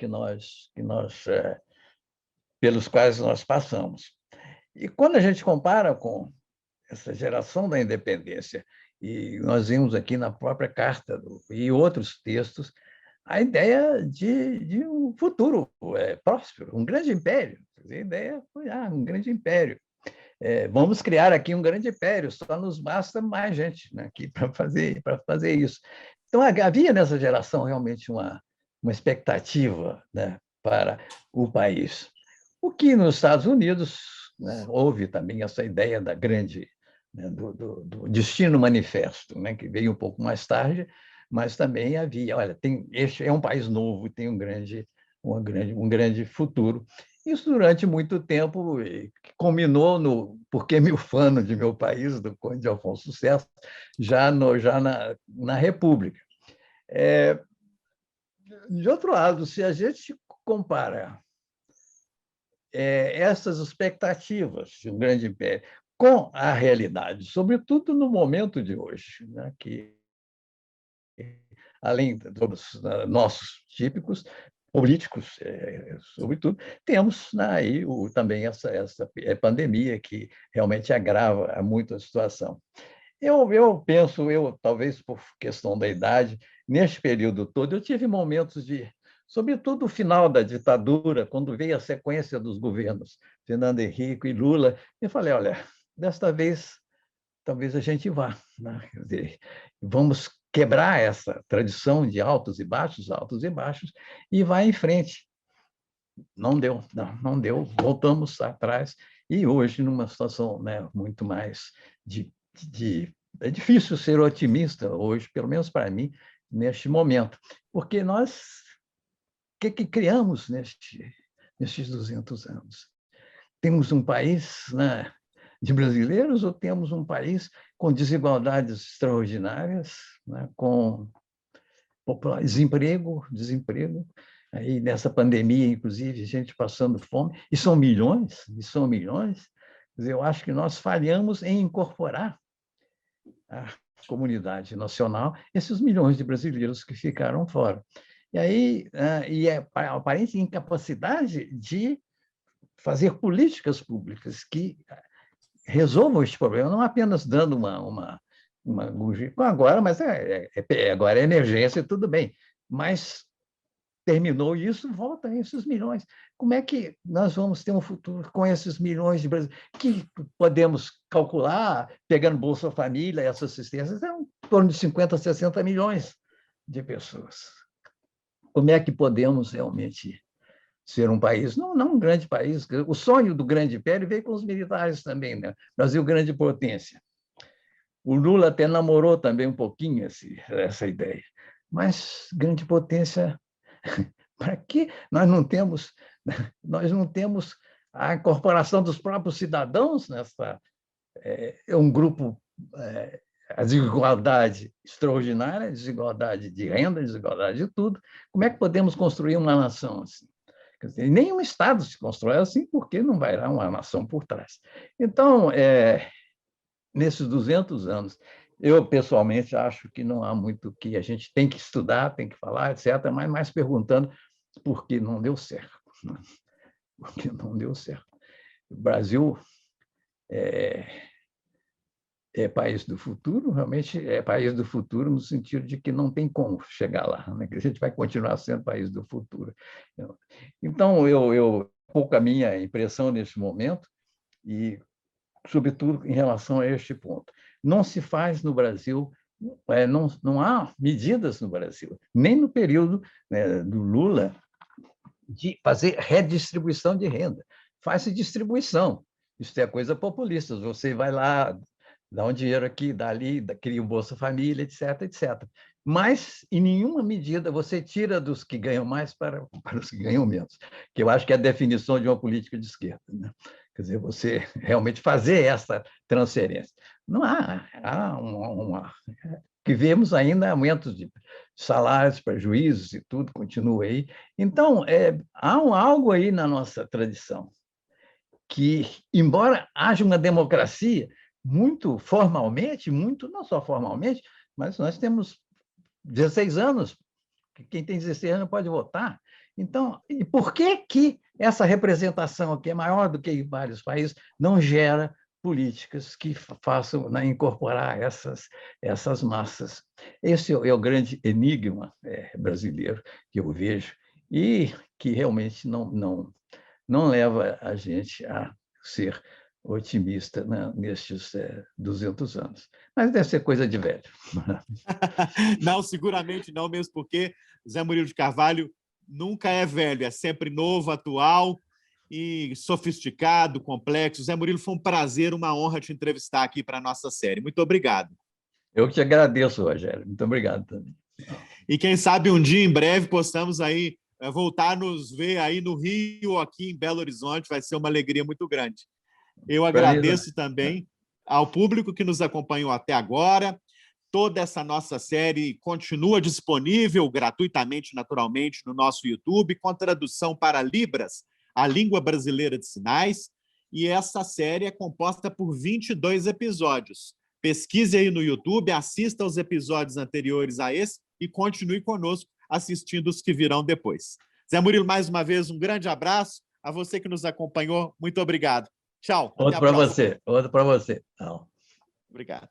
pelos quais nós passamos. E quando a gente compara com essa geração da independência, e nós vimos aqui na própria Carta e outros textos, a ideia de um futuro próspero, um grande império. A ideia foi um grande império. Vamos criar aqui um grande império, só nos basta mais gente, né, aqui para fazer isso. Então, havia nessa geração realmente uma expectativa, né, para o país. O que nos Estados Unidos, né, houve também essa ideia da grande, né, do Destino Manifesto, né, que veio um pouco mais tarde, mas também havia, olha, este é um país novo, tem um grande futuro. Isso durante muito tempo culminou no Porque Me Ufano de Meu País, do Conde de Afonso Celso, já na República. De outro lado, se a gente compara essas expectativas de um grande império com a realidade, sobretudo no momento de hoje, né, que, além dos nossos típicos políticos, sobretudo, temos aí também essa pandemia que realmente agrava muito a situação. Eu penso, talvez por questão da idade, neste período todo, eu tive momentos sobretudo o final da ditadura, quando veio a sequência dos governos Fernando Henrique e Lula, eu falei, olha, desta vez, talvez a gente vá, né? Quer dizer, vamos quebrar essa tradição de altos e baixos, e vai em frente. Não deu, não deu, voltamos atrás, e hoje, numa situação, né, muito mais é difícil ser otimista hoje, pelo menos para mim, neste momento, porque nós, o que criamos nestes 200 anos? Temos um país, né, de brasileiros ou temos um país com desigualdades extraordinárias, né, com desemprego, aí nessa pandemia, inclusive, gente passando fome, e são milhões. Quer dizer, eu acho que nós falhamos em incorporar a comunidade nacional esses milhões de brasileiros que ficaram fora. E aí, a aparente incapacidade de fazer políticas públicas que resolvam este problema, não apenas dando uma agora, mas agora é emergência, tudo bem, mas terminou isso, volta esses milhões. Como é que nós vamos ter um futuro com esses milhões de brasileiros? Que podemos calcular, pegando Bolsa Família, essas assistências, é em torno de 50, 60 milhões de pessoas. Como é que podemos realmente ser um país, não um grande país? O sonho do grande império veio com os militares também, né? Brasil, grande potência. O Lula até namorou também um pouquinho essa ideia. Mas grande potência, para que nós não temos a incorporação dos próprios cidadãos nessa um grupo, a desigualdade extraordinária, desigualdade de renda, desigualdade de tudo. Como é que podemos construir uma nação assim? Quer dizer, nenhum Estado se constrói assim, porque não vai dar uma nação por trás. Então, nesses 200 anos, eu, pessoalmente, acho que não há muito que a gente tem que estudar, tem que falar, etc., mas mais perguntando por que não deu certo. Por que não deu certo. O Brasil é país do futuro, realmente é país do futuro no sentido de que não tem como chegar lá, né? Que a gente vai continuar sendo país do futuro. Então, pouco a minha impressão neste momento e, sobretudo, em relação a este ponto. Não se faz no Brasil, não há medidas no Brasil, nem no período, né, do Lula, de fazer redistribuição de renda. Faz-se distribuição. Isso é coisa populista. Você vai lá, dá um dinheiro aqui, dá ali, cria um Bolsa Família, etc, etc. Mas, em nenhuma medida, você tira dos que ganham mais para os que ganham menos, que eu acho que é a definição de uma política de esquerda, né? Quer dizer, você realmente fazer essa transferência. Não que vemos ainda aumentos de salários para juízes e tudo, continua aí. Então, há algo aí na nossa tradição que, embora haja uma democracia muito formalmente, não só formalmente, mas nós temos 16 anos, quem tem 16 anos pode votar. Então, e por que essa representação aqui é maior do que em vários países, não gera políticas que façam, né, incorporar essas massas? Esse é o grande enigma brasileiro que eu vejo e que realmente não leva a gente a ser otimista, né, nestes 200 anos. Mas deve ser coisa de velho. Não, seguramente não, mesmo porque Zé Murilo de Carvalho nunca é velho, é sempre novo, atual e sofisticado, complexo. Zé Murilo, foi um prazer, uma honra te entrevistar aqui para a nossa série. Muito obrigado. Eu que te agradeço, Rogério. Muito obrigado também. E quem sabe um dia, em breve, possamos aí voltar a nos ver aí no Rio ou aqui em Belo Horizonte. Vai ser uma alegria muito grande. Eu agradeço também ao público que nos acompanhou até agora. Toda essa nossa série continua disponível gratuitamente, naturalmente, no nosso YouTube, com tradução para Libras, a língua brasileira de sinais. E essa série é composta por 22 episódios. Pesquise aí no YouTube, assista aos episódios anteriores a esse e continue conosco assistindo os que virão depois. Zé Murilo, mais uma vez, um grande abraço. A você que nos acompanhou, muito obrigado. Tchau. Outro para você. Outro para você. Tchau. Obrigado.